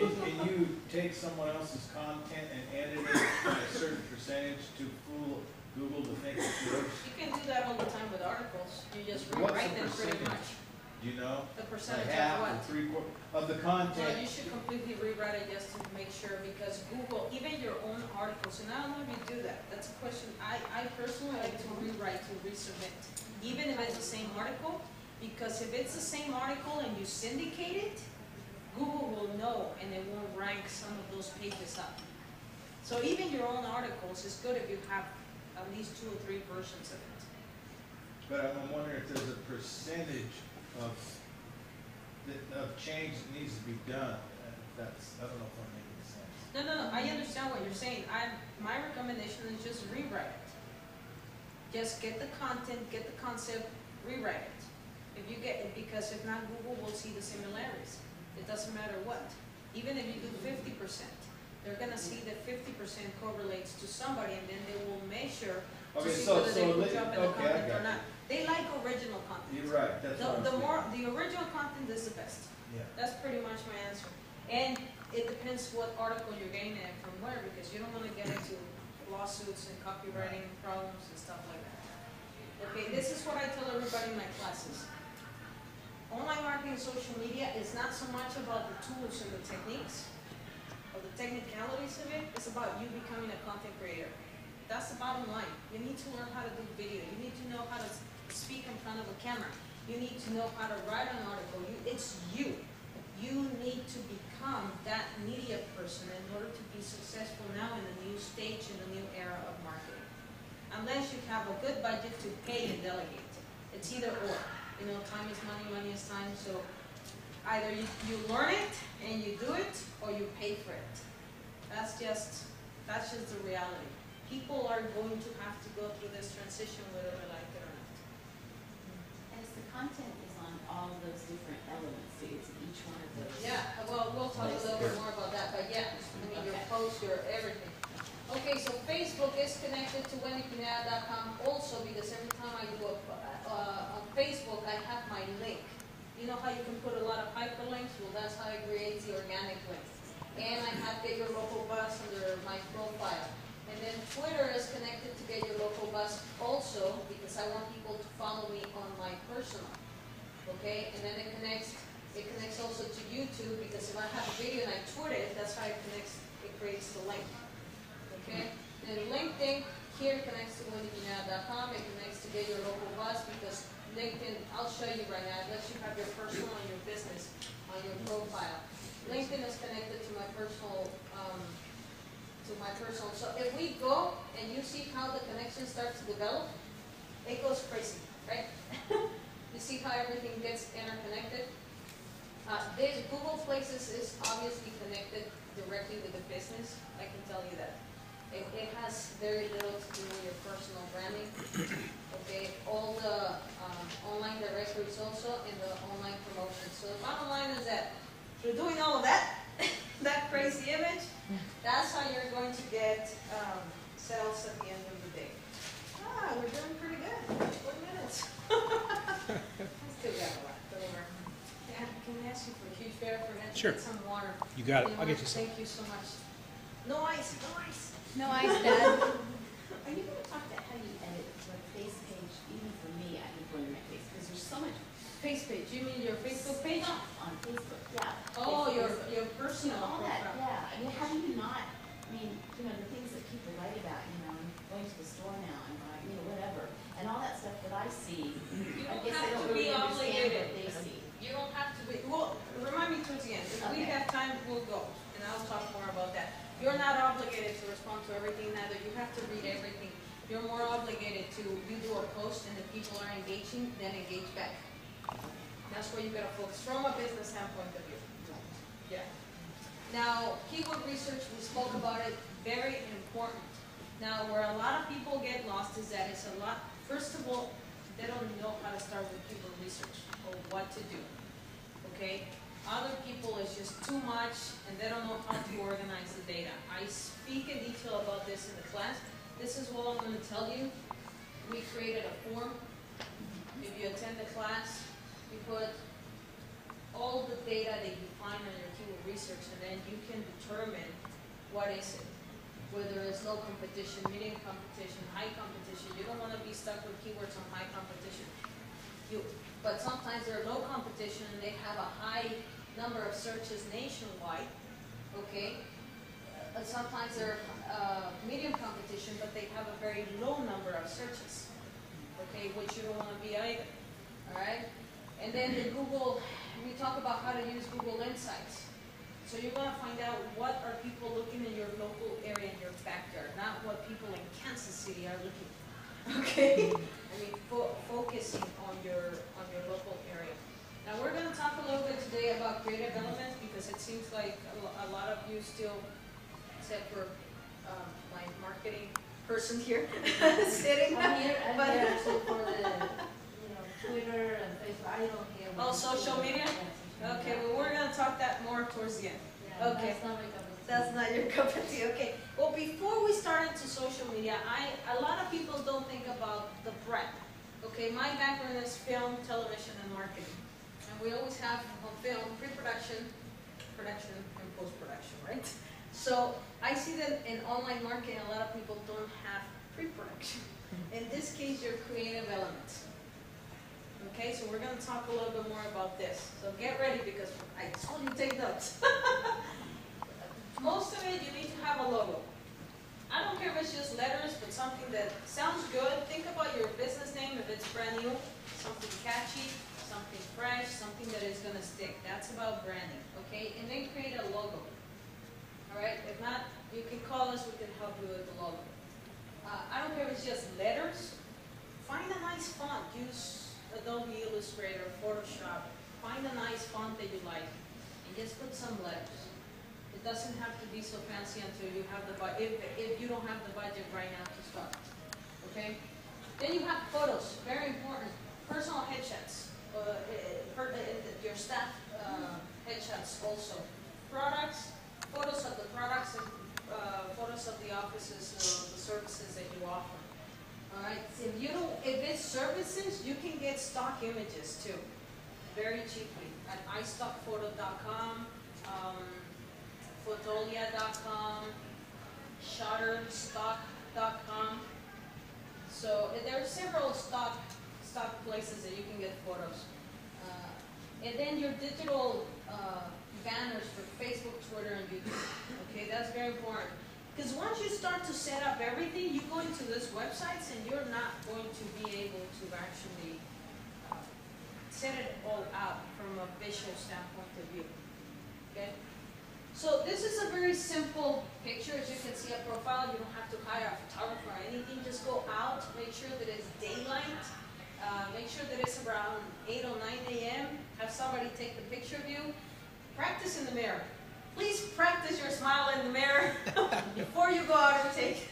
Can you take someone else's content and edit it by a certain percentage to fool Google to think it's yours? You can do that all the time with articles. You just What's rewrite the them pretty percentage? much. Do you know? The A percentage half of or what? 3/4 of the Well, content? you should completely rewrite it just to make sure, because Google, even your own articles, and I don't know if you do that. That's a question. I personally like to rewrite, to resubmit, even if it's the same article, because if it's the same article and you syndicate it, Google will know and it won't rank some of those pages up. So even your own articles is good if you have at least 2 or 3 versions of it. But I'm wondering if there's a percentage of change that needs to be done. That's, I don't know if I'm making sense. No, I understand what you're saying. My recommendation is just rewrite it. Just get the content, get the concept, rewrite it. If you get it, because if not, Google will see the similarities. It doesn't matter what. Even if you do 50%, they're gonna see that 50% correlates to somebody, and then they will measure to Okay, see so, whether they so, put you up in the okay, I content or got not. They like original content. you. You're right, that's what I'm The original content is the best. Yeah. That's pretty much my answer. And it depends what article you're getting it from where, because you don't want to get into lawsuits and copywriting problems and stuff like that. Okay, this is what I tell everybody in my classes. Online marketing and social media is not so much about the tools and the techniques, or the technicalities of it. It's about you becoming a content creator. That's the bottom line. You need to learn how to do video. You need to know how to speak in front of a camera. You need to know how to write an article. It's you. You need to become that media person in order to be successful now in the new stage, in the new era of marketing. Unless you have a good budget to pay and delegate. It's either or. You know, time is money, money is time. So either you learn it and you do it, or you pay for it. That's just the reality. People are going to have to go through this transition whether they like it or not. As the content is on all those different elements, so it's each one of those. Yeah, well, we'll talk a little bit more about that, but yeah, I mean, your posts, your everything. Okay, so Facebook is connected to wendypineda.com also, because every time I do on Facebook, I have my link. You know how you can put a lot of hyperlinks? Well, that's how I create the organic link. And I have Get Your Local Buzz under my profile. And then Twitter is connected to Get Your Local Buzz also, because I want people to follow me on my personal. Okay, and then it connects also to YouTube, because if I have a video and I tweet it, that's how it creates the link. Okay, then LinkedIn here connects to wendypineda.com. It connects to Get Your Local Buzz, because LinkedIn, I'll show you right now, it lets you have your personal and your business on your profile. LinkedIn is connected to my personal. So if we go and you see how the connection starts to develop, it goes crazy, right? You see how everything gets interconnected? This Google Places is obviously connected directly with the business. I can tell you that. It has very little to do with your personal branding. Okay, all the online directories also, and the online promotions. So the bottom line is that through doing all of that, that crazy image, that's how you're going to get sales at the end of the day. We're doing pretty good. 4 minutes. Still got a lot. Don't worry. Can I ask you for a huge favor for that? Sure. Get some water. You got it. know I'll get what? you some. Thank you so much. No ice. No ice. No ice, Dad. Are you going to talk about how you edit your face page? Even for me, I hate going to my face because there's so much Face page. You mean your Facebook page? stuff on Facebook. Yeah. Oh, Facebook. your personal all that. profile. Yeah. I mean, how do you not? I mean, you know, the things that people write about. You know, I'm going to the store now and buying, you know, whatever, and all that stuff that I see. You I don't guess I have don't to be really understand obligated. what they see. You don't have to be. Well, remind me towards the end. If we Okay. have time, we'll go, and I'll talk more about that. You're not obligated to respond to everything. Neither you have to read everything. You're more obligated to. You do a post, and if people are engaging, then engage back. That's where you gotta focus from a business standpoint of view. Yeah. Now, keyword research, we spoke about it, very important. Now, where a lot of people get lost is that it's a lot, first of all, they don't know how to start with keyword research or what to do, okay? Other people, it's just too much and they don't know how to organize the data. I speak in detail about this in the class. This is what I'm gonna tell you. We created a form. If you attend the class, you put all the data that you find on your keyword research, and then you can determine what is it. Whether it's low competition, medium competition, high competition. You don't want to be stuck with keywords on high competition. But sometimes they're low competition and they have a high number of searches nationwide, okay? Sometimes they're medium competition, but they have a very low number of searches, okay, which you don't want to be either, all right? And then the Google, we talk about how to use Google Insights. So you're going to find out what are people looking in your local area, in your backyard, not what people in Kansas City are looking for, okay? I mean, focusing on your local area. Now we're going to talk a little bit today about creative elements because it seems like a lot of you still, except for my marketing person here, sitting. I'm here actually for the, Twitter and Facebook. I don't care. Oh, social media? Okay, well, we're going to talk that more towards the end. Yeah, Okay. That's not my cup of tea. That's not your cup of tea, okay. Well, before we start into social media, a lot of people don't think about the breadth. Okay, my background is film, television, and marketing. And we always have on film, pre-production, production, and post-production, right? So I see that in online marketing, a lot of people don't have pre-production. In this case, your creative elements. Okay, so we're going to talk a little bit more about this. So get ready because I told you to take notes. Most of it, you need to have a logo. I don't care if it's just letters, but something that sounds good. Think about your business name if it's brand new, something catchy, something fresh, something that is going to stick. That's about branding, okay? And then create a logo. All right, if not, you can call us, we can help you with the logo. I don't care if it's just letters. Find a nice font. Use Adobe Illustrator, Photoshop. Find a nice font that you like and just put some letters. It doesn't have to be so fancy until you have the budget, if you don't have the budget right now to start, okay? Then you have photos, very important. Personal headshots, your staff headshots also. Products, photos of the products and photos of the offices, the services that you offer. All right, if it's services, you can get stock images too, very cheaply at iStockPhoto.com, Photolia.com, Shutterstock.com. So there are several stock places that you can get photos. And then your digital banners for Facebook, Twitter, and YouTube. Okay, that's very important. Because once you start to set up everything, you go into these websites and you're not going to be able to actually set it all out from a visual standpoint of view. Okay? So this is a very simple picture. As you can see, a profile. You don't have to hire a photographer or anything. Just go out, make sure that it's daylight, make sure that it's around 8 or 9 a.m. Have somebody take the picture of you. Practice in the mirror. Please practice your smile in the mirror before you go out and take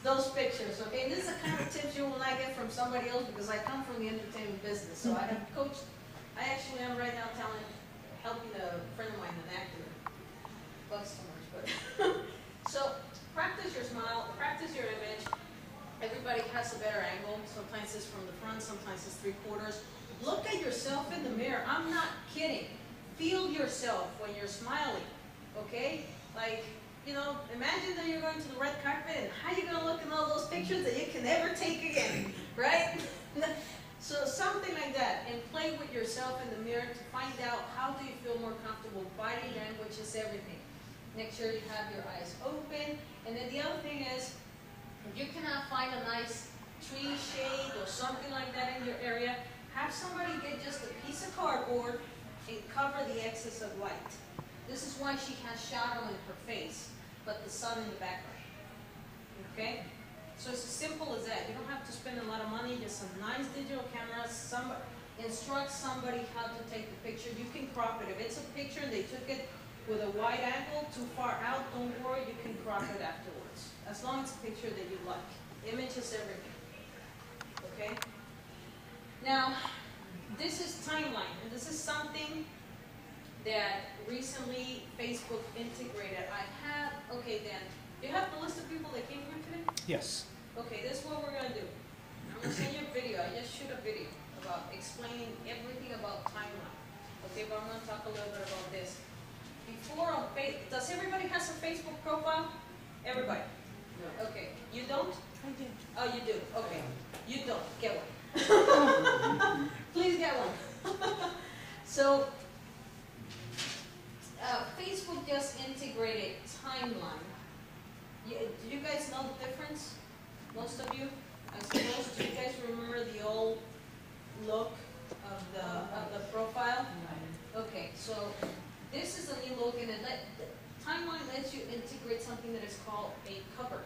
those pictures, okay? And this is the kind of tips you will not get from somebody else because I come from the entertainment business. So I have coached, I actually am right now helping a friend of mine, an actor, customers, but so practice your smile, practice your image. Everybody has a better angle. Sometimes it's from the front, sometimes it's 3/4. Look at yourself in the mirror. I'm not kidding. Feel yourself when you're smiling. Okay? Like, imagine that you're going to the red carpet and how you're going to look in all those pictures that you can never take again, right? So something like that, and play with yourself in the mirror to find out how do you feel more comfortable. Body language is everything. Make sure you have your eyes open. And then the other thing is, if you cannot find a nice tree shade or something like that in your area, have somebody get just a piece of cardboard and cover the excess of light. This is why she has shadow in her face, but the sun in the background. Okay? So it's as simple as that. You don't have to spend a lot of money, just some nice digital cameras. Instruct somebody how to take the picture. You can crop it. If it's a picture and they took it with a wide angle, too far out, don't worry, you can crop it afterwards. As long as it's a picture that you like. Image is everything. Okay? Now, this is timeline, and this is something that recently Facebook integrated. Okay, Dan, you have the list of people that came here today? Yes. Okay, this is what we're going to do. I'm going to send you a video. I just shoot a video about explaining everything about timeline. Okay, but I'm going to talk a little bit about this. before on does everybody has a Facebook profile? Everybody? Okay, you don't? I do. Oh, you do, okay. You don't, get one. Please get one. So, Facebook just integrated timeline. Do you guys know the difference? Most of you? I suppose, do you guys remember the old look of the profile? Okay, so this is a new look, and timeline lets you integrate something that is called a cover.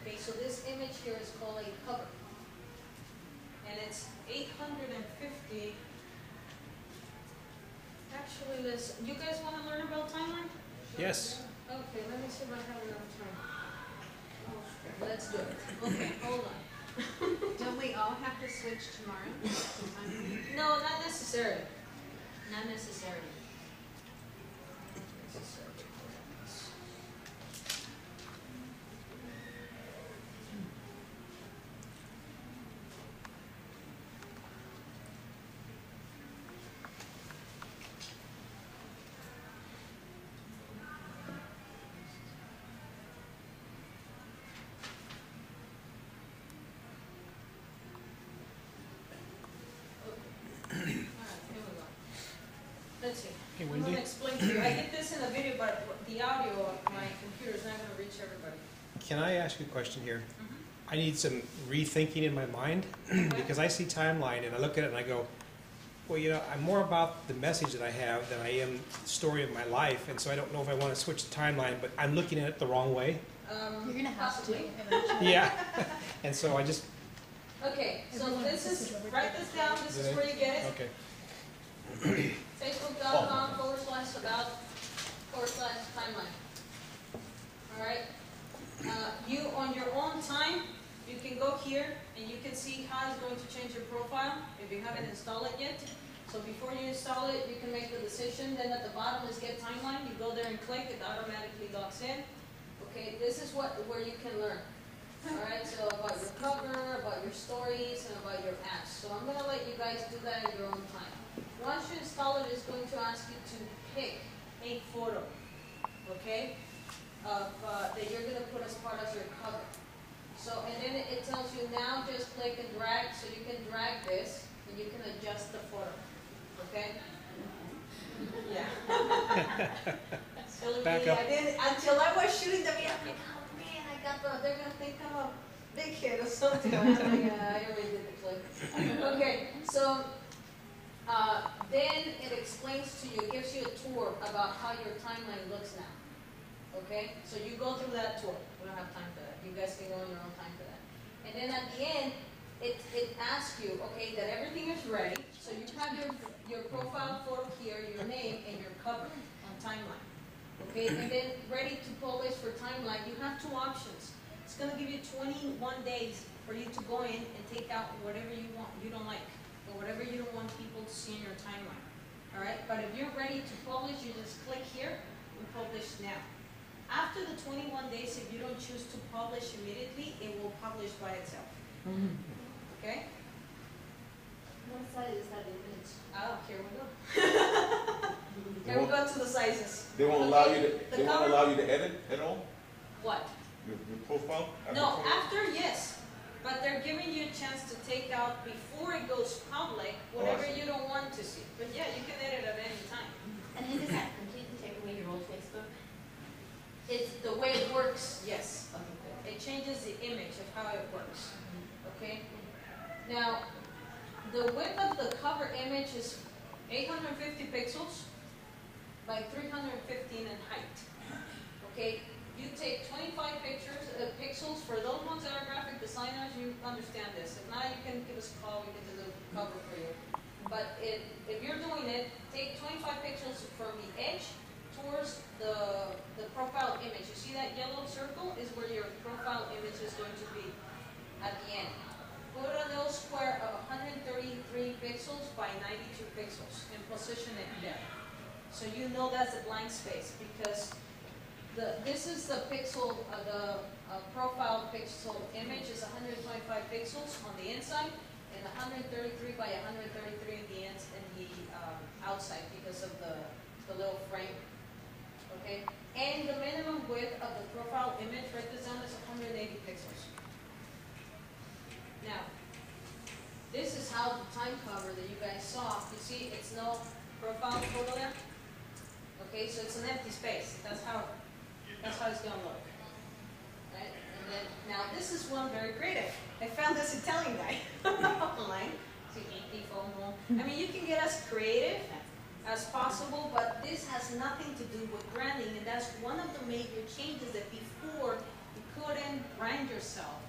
Okay, so this image here is called a cover, and it's 850. Actually, you guys want to learn about timeline? Yes. Okay, let me see if I have enough time. Let's do it. Okay, hold on. Don't we all have to switch tomorrow? No, not necessarily. Not necessarily. Not necessarily. Let's see. Hey, I'm Wendy. going to explain to you. I did this in a video, but the audio of my computer is not going to reach everybody. Can I ask you a question here? Mhm. I need some rethinking in my mind because I see timeline and I look at it and I go, well, you know, I'm more about the message that I have than I am the story of my life, and so I don't know if I want to switch the timeline, but I'm looking at it the wrong way. You're gonna have to Possibly. eventually. Yeah. And so I just, Okay, so Everyone this has is, to switch over write this down, this is where you get it. okay. Facebook.com/timeline. Alright? You, on your own time, you can go here and you can see how it's going to change your profile if you haven't installed it yet. So before you install it, you can make the decision. Then at the bottom is Get Timeline. You go there and click, it automatically logs in. Okay, this is where you can learn. Alright, so about your cover, about your stories, and about your apps. So I'm going to let you guys do that at your own time. Once you install it, it's going to ask you to pick a photo, okay, that you're going to put as part of your cover. So, and then it tells you now just click and drag, so you can drag this, and you can adjust the photo, okay? Yeah. So Back up. I didn't, until I was shooting the video, I'm like, oh man, they're going to think I'm a big hit or something. I'm like, I already did the clip. Okay, so then it explains to you, it gives you a tour about how your timeline looks now. Okay, so you go through that tour. We don't have time for that. You guys can go on your own time for that. And then at the end, it asks you, okay, that everything is ready. So you have your profile photo here, your name, and your cover on timeline. Okay, and then ready to publish for timeline. You have two options. It's going to give you 21 days for you to go in and take out whatever you want, you don't like, or whatever you don't want people to see in your timeline. All right, but if you're ready to publish, you just click here and publish now. After the 21 days, if you don't choose to publish immediately, it will publish by itself. Okay? What size is that image? Oh, here we go. Here we go to the sizes. They won't allow you to. The They won't cover- allow you to edit at all. What? Your profile. No, after, yes. But they're giving you a chance to take out, before it goes public, whatever you don't want to see. But yeah, you can edit at any time. And then does that completely take away your old Facebook? It's the way it works, yes. Okay, good. It changes the image of how it works. Okay? Now, the width of the cover image is 850 pixels by 315 in height. Okay? You take 25 pixels. For those ones that are graphic designers, you understand this. If not, you can give us a call. We can do the cover for you. But if you're doing it, take 25 pixels from the edge towards the profile image. You see that yellow circle is where your profile image is going to be at the end. Put a little square of 133 pixels by 92 pixels and position it there. So you know that's a blank space, because this is the pixel, the profile pixel image is 125 pixels on the inside and 133 by 133 in the outside, because of the little frame okay? And the minimum width of the profile image, write this down, is 180 pixels. Now, this is how the time cover that you guys saw, you see, it's no profile photo there. Okay, so it's an empty space. That's how it's gonna look. Right? And then, now this is one very creative. I found this Italian guy online. I mean, you can get as creative as possible, but this has nothing to do with branding, and that's one of the major changes that before you couldn't brand yourself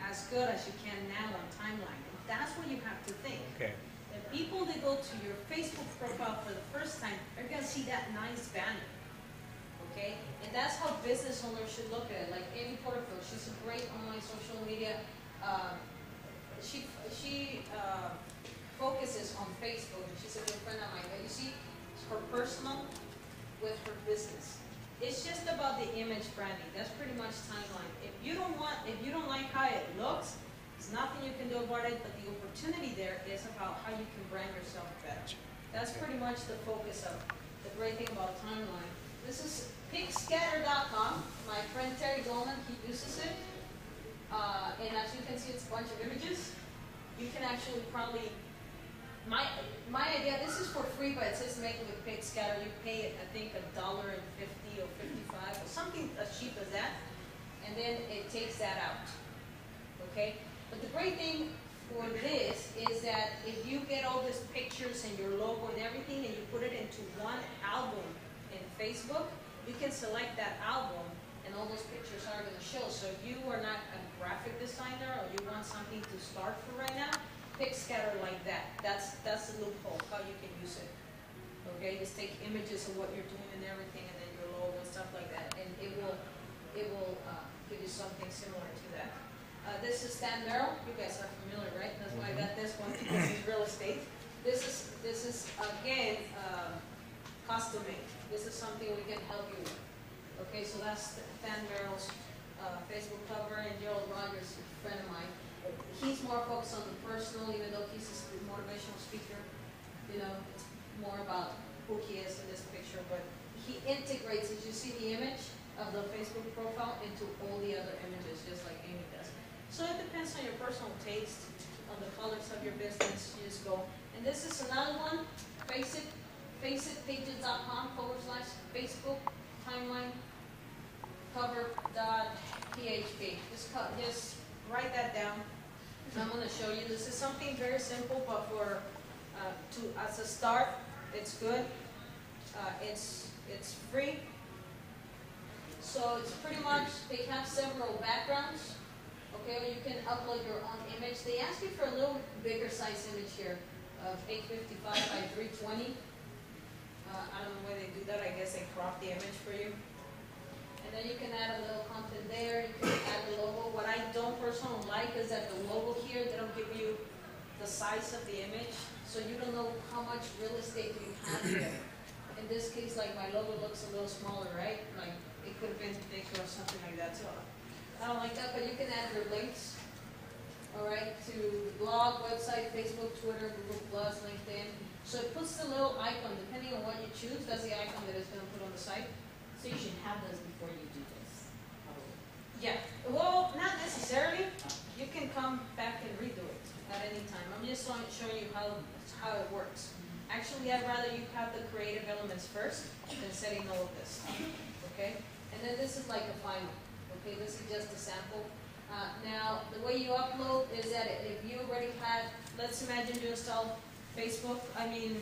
as good as you can now on timeline. And that's what you have to think. Okay. The people that go to your Facebook profile for the first time are gonna see that nice banner. Okay? And that's how business owners should look at it. Like Amy Porterfield, she's a great online social media. She focuses on Facebook. She's a good friend of mine. But you see, her personal with her business. It's just about the image branding. That's pretty much timeline. If you don't like how it looks, there's nothing you can do about it. But the opportunity there is about how you can brand yourself better. That's pretty much the focus of the great thing about timeline. This is pigscatter.com. My friend Terry Goldman, he uses it. And as you can see, it's a bunch of images. You can actually probably, my idea, this is for free, but it says make it with Pigscatter. You pay it, I think, $1.50 or $55 or something as cheap as that. And then it takes that out. Okay? But the great thing for this is that if you get all these pictures and your logo and everything and you put it into one album in Facebook, you can select that album and all those pictures are going to show. So if you are not a graphic designer or you want something to start for right now, Pigscatter like that. That's the loophole, how you can use it. Okay, just take images of what you're doing and everything and then your logo and stuff like that. And it will give you something similar to that. This is Stan Merrill. You guys are familiar, right? That's why I got this one, because it's real estate. This is again, custom made. This is something we can help you with. Okay, so that's Stan Merrill's Facebook cover, and Gerald Rogers, a friend of mine. He's more focused on the personal, even though he's a motivational speaker. You know, it's more about who he is in this picture, but he integrates, as you see the image of the Facebook profile, into all the other images, just like Amy does. So it depends on your personal taste, on the colors of your business, you just go. And this is another one, facetpages.com/Facebook timeline cover.php. Just write that down. I'm going to show you. This is something very simple, but for as a start, it's good. It's free. So it's pretty much, they have several backgrounds. Okay, or you can upload your own image. They ask you for a little bigger size image here of 855 by 320. I don't know why they do that. I guess they crop the image for you. And then you can add a little content there. You can add the logo. What I don't personally like is that the logo here, they don't give you the size of the image. So you don't know how much real estate you have here. In this case, like my logo looks a little smaller, right? Like it could have been bigger or something like that. So I don't like that, but you can add your links, all right, to the blog, website, Facebook, Twitter, Google+, LinkedIn. So it puts the little icon, depending on what you choose, that's the icon that it's going to put on the site. So you should have those before you do this, probably. Yeah, well, not necessarily. You can come back and redo it at any time. I'm just showing you how it works. Actually, I'd rather you have the creative elements first than setting all of this, okay? And then this is like a final. Okay, this is just a sample. Now, the way you upload is that if you already had, let's imagine you install timeline.